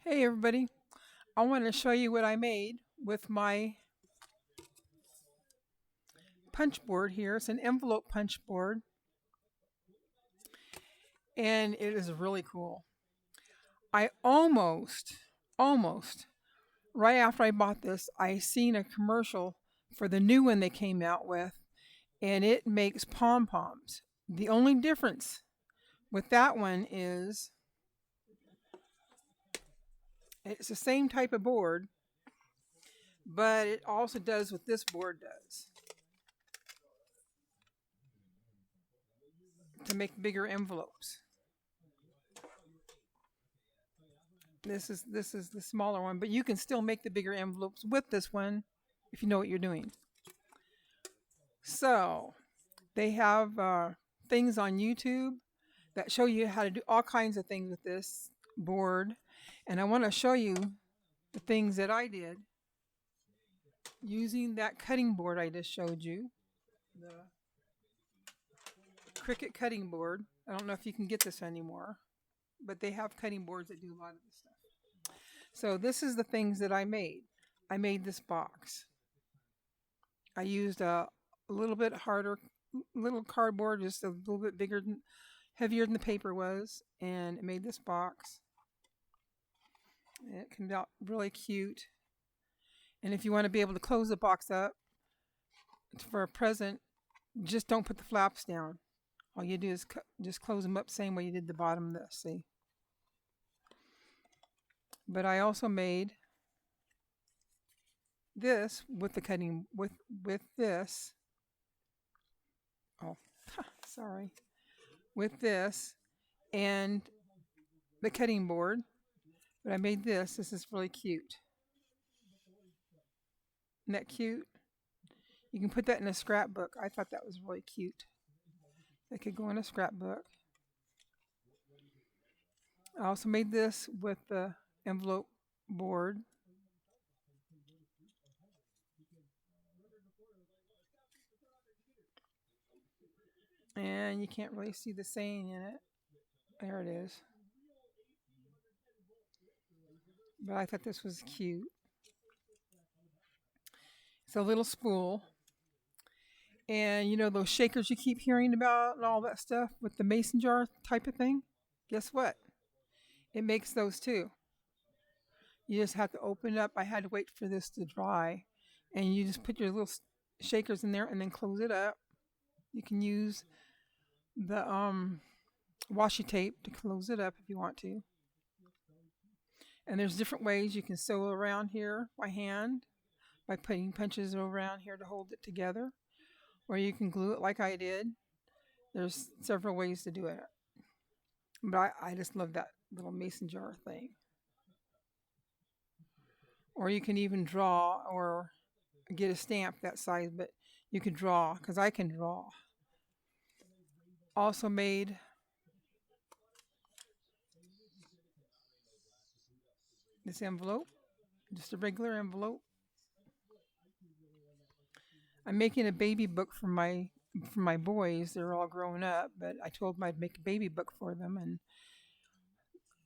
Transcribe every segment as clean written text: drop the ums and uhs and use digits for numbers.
Hey everybody, I want to show you what I made with my punch board here. It's an envelope punch board and it is really cool. I almost, right after I bought this, I seen a commercial for the new one they came out with and it makes pom-poms. The only difference with that one is it's the same type of board, but it also does what this board does to make bigger envelopes. This is the smaller one, but you can still make the bigger envelopes with this one if you know what you're doing. So they have things on YouTube that show you how to do all kinds of things with this board, and I want to show you the things that I did using that cutting board I just showed you, the Cricut cutting board. I don't know if you can get this anymore, but they have cutting boards that do a lot of this stuff. So this is the things that I made. I made this box. I used a little bit harder, little cardboard, just a little bit bigger, heavier than the paper was, and it made this box. And it came out really cute. And if you want to be able to close the box up for a present, just don't put the flaps down. All you do is just close them up, same way you did the bottom of this. See. But I also made this with the cutting with this. Oh, sorry. With this and the cutting board. But I made this. This is really cute. Isn't that cute? You can put that in a scrapbook. I thought that was really cute. That could go in a scrapbook. I also made this with the envelope board. And you can't really see the saying in it. There it is. But I thought this was cute. It's a little spool. And you know those shakers you keep hearing about and all that stuff with the mason jar type of thing? Guess what? It makes those too. You just have to open it up. I had to wait for this to dry. And you just put your little shakers in there and then close it up. You can use the washi tape to close it up if you want to. And there's different ways you can sew around here by hand by putting punches around here to hold it together, or you can glue it like I did. There's several ways to do it, but I just love that little mason jar thing. Or you can even draw or get a stamp that size, but you can draw because I can draw. Also made this envelope, just a regular envelope. I'm making a baby book for my boys. They're all grown up, but I told them I'd make a baby book for them, and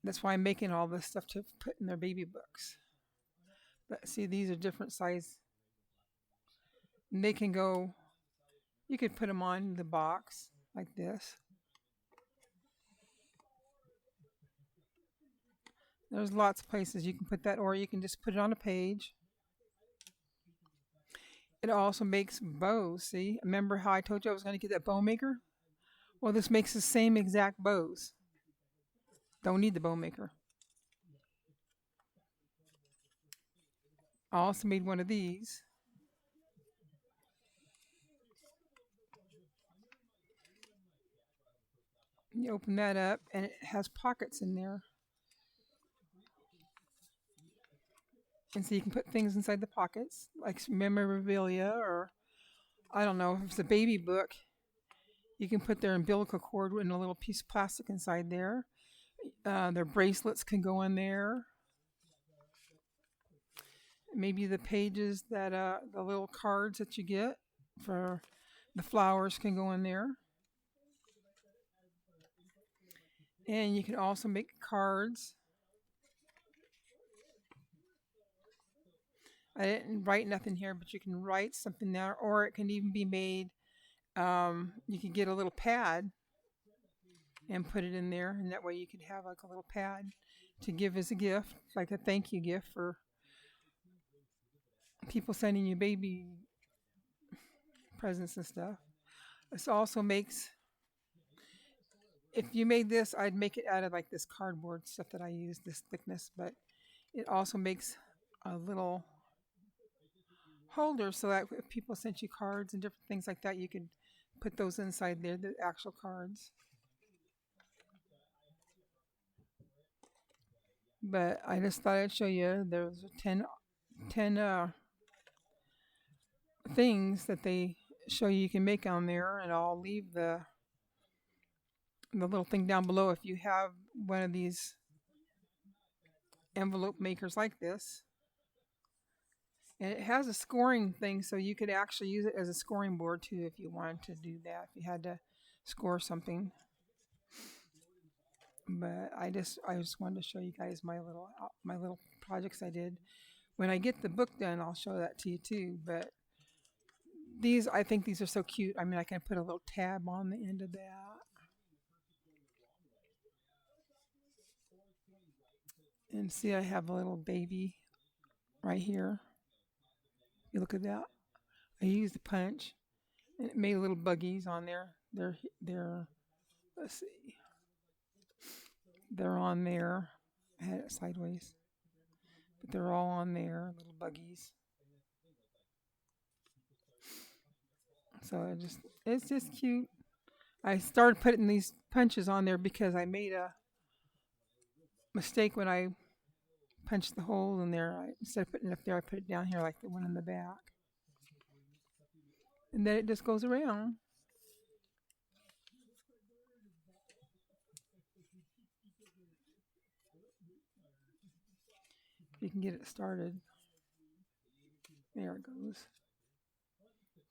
that's why I'm making all this stuff to put in their baby books. But see, these are different size. And they can go. You could put them on the box like this. There's lots of places you can put that, or you can just put it on a page. It also makes bows. See, remember how I told you I was going to get that bow maker? Well, this makes the same exact bows. Don't need the bow maker. I also made one of these. You open that up, and it has pockets in there. And so you can put things inside the pockets, like memorabilia, or I don't know, if it's a baby book, you can put their umbilical cord in a little piece of plastic inside there. Their bracelets can go in there. Maybe the pages that, the little cards that you get for the flowers can go in there. And you can also make cards I didn't write nothing here, but you can write something there, or it can even be made. You can get a little pad and put it in there, and that way you could have like a little pad to give as a gift, like a thank you gift for people sending you baby presents and stuff. This also makes, if you made this, I'd make it out of like this cardboard stuff that I use, this thickness, but it also makes a little holder so that if people sent you cards and different things like that, you could put those inside there, the actual cards. But I just thought I'd show you there's 10 things that they show you can make on there, and I'll leave the little thing down below if you have one of these envelope makers like this. And it has a scoring thing, so you could actually use it as a scoring board too if you wanted to do that, if you had to score something. But I just wanted to show you guys my little projects I did. When I get the book done, I'll show that to you too. But I think these are so cute. I mean, I can put a little tab on the end of that. And see, I have a little baby right here. You look at that. I used a punch, and it made little buggies on there. They're let's see, they're on there. I had it sideways, but they're all on there, little buggies. So it's just cute. I started putting these punches on there because I made a mistake when I punched the hole in there. Instead of putting it up there, I put it down here like the one in the back. And then it just goes around. You can get it started. There it goes.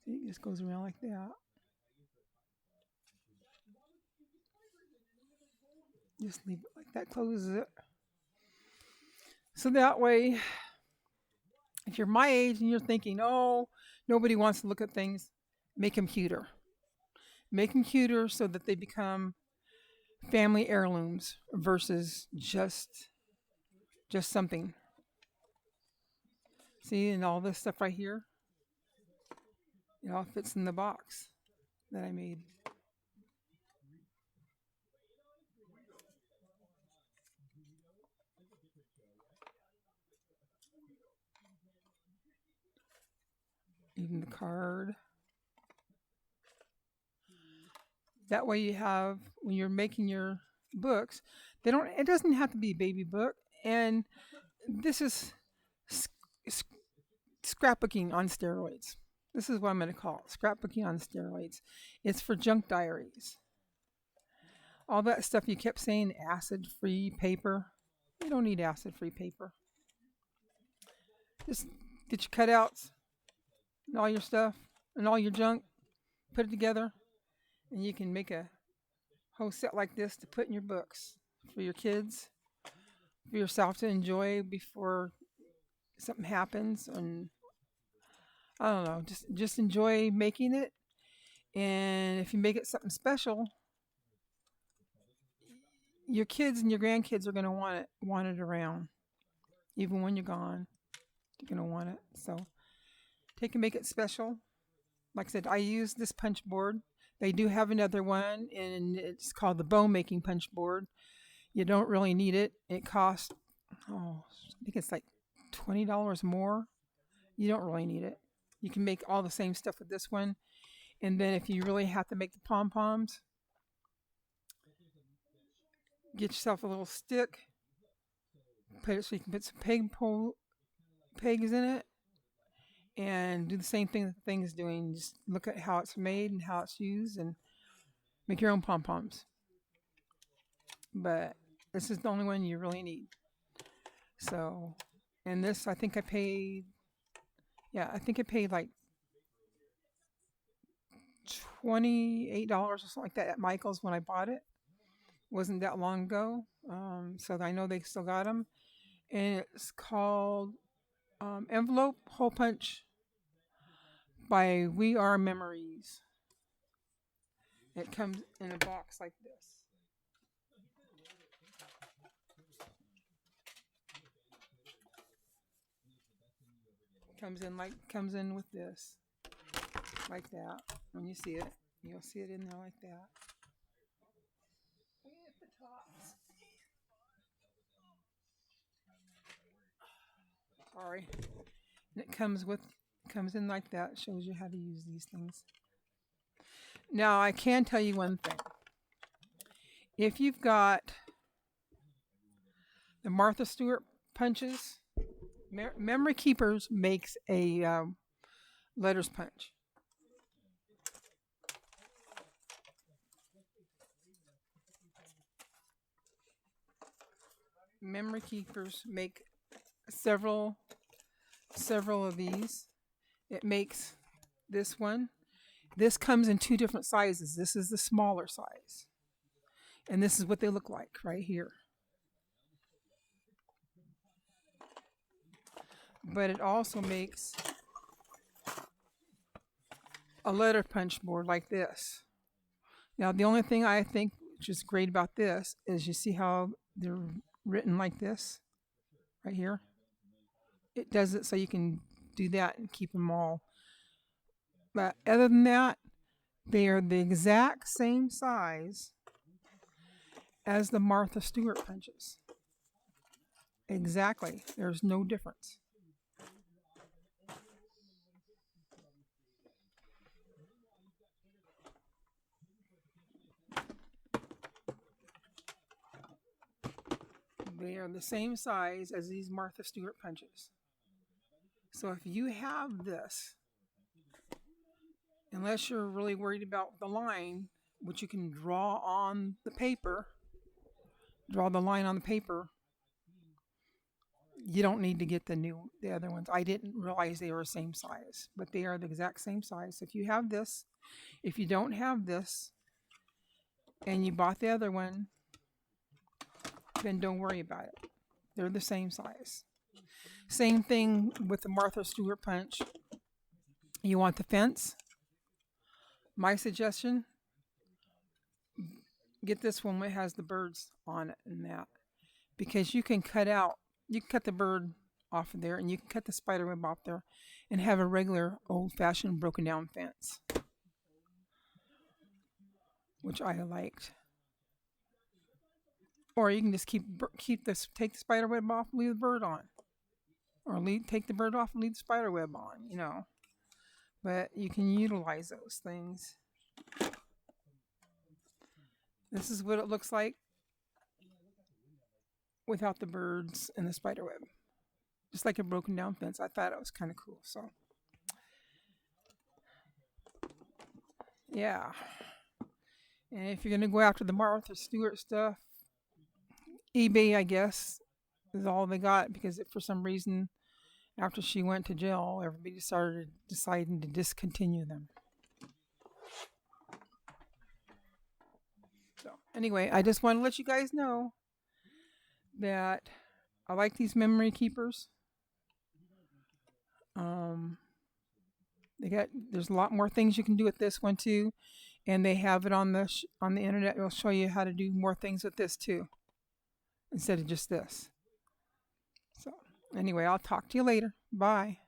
See, it just goes around like that. Just leave it like that, closes it. So that way, if you're my age and you're thinking, oh, nobody wants to look at things, make them cuter. Make them cuter so that they become family heirlooms versus just something. See, and all this stuff right here, it all fits in the box that I made. Even the card. That way you have, when you're making your books, it doesn't have to be a baby book. And this is scrapbooking on steroids. This is what I'm going to call it, scrapbooking on steroids. It's for junk diaries. All that stuff you kept saying, acid-free paper. You don't need acid-free paper. Just get your cutouts and all your stuff and all your junk, put it together, and you can make a whole set like this to put in your books for your kids, for yourself to enjoy before something happens. And I don't know, just enjoy making it. And if you make it something special, your kids and your grandkids are going to want it around, even when you're gone. You're going to want it. So take and make it special. Like I said, I use this punch board. They do have another one, and it's called the bow making punch board. You don't really need it. It costs, I think it's like $20 more. You don't really need it. You can make all the same stuff with this one. And then if you really have to make the pom-poms, get yourself a little stick. Put it so you can put some pegs in it. And do the same thing that the thing is doing. Just look at how it's made and how it's used and make your own pom-poms. But this is the only one you really need. So, and this, I think I paid like $28 or something like that at Michael's when I bought it. Wasn't that long ago. So I know they still got them. And it's called Envelope hole punch by We Are Memories. It comes in a box like this. Comes in with this, like that. When you see it, you'll see it in there like that. Way at the top. Sorry. And it comes in like that. Shows you how to use these things. Now I can tell you one thing. If you've got the Martha Stewart punches, Memory Keepers makes a letters punch. Memory Keepers make several of these. It makes this one. This comes in two different sizes. This is the smaller size. And this is what they look like right here. But it also makes a letter punch board like this. Now, the only thing I think which is great about this is you see how they're written like this right here. It does it so you can do that and keep them all. But other than that, they are the exact same size as the Martha Stewart punches. Exactly. There's no difference. They are the same size as these Martha Stewart punches. So if you have this, unless you're really worried about the line, which you can draw on the paper, draw the line on the paper, you don't need to get the other ones. I didn't realize they were the same size, but they are the exact same size. So if you have this, if you don't have this, and you bought the other one, then don't worry about it. They're the same size. Same thing with the Martha Stewart punch. You want the fence? My suggestion, get this one that has the birds on it and that. Because you can cut the bird off of there and you can cut the spider web off there and have a regular old-fashioned broken down fence. Which I liked. Or you can just take the spider web off and leave the bird on. Or take the bird off and leave the spider web on, But you can utilize those things. This is what it looks like without the birds and the spider web. Just like a broken down fence. I thought it was kind of cool. So, yeah. And if you're going to go after the Martha Stewart stuff, eBay, I guess, is all they got because for some reason, after she went to jail, everybody started deciding to discontinue them. So anyway, I just want to let you guys know that I like these memory keepers. There's a lot more things you can do with this one too, and they have it on the internet. It'll show you how to do more things with this too, instead of just this. So anyway, I'll talk to you later. Bye.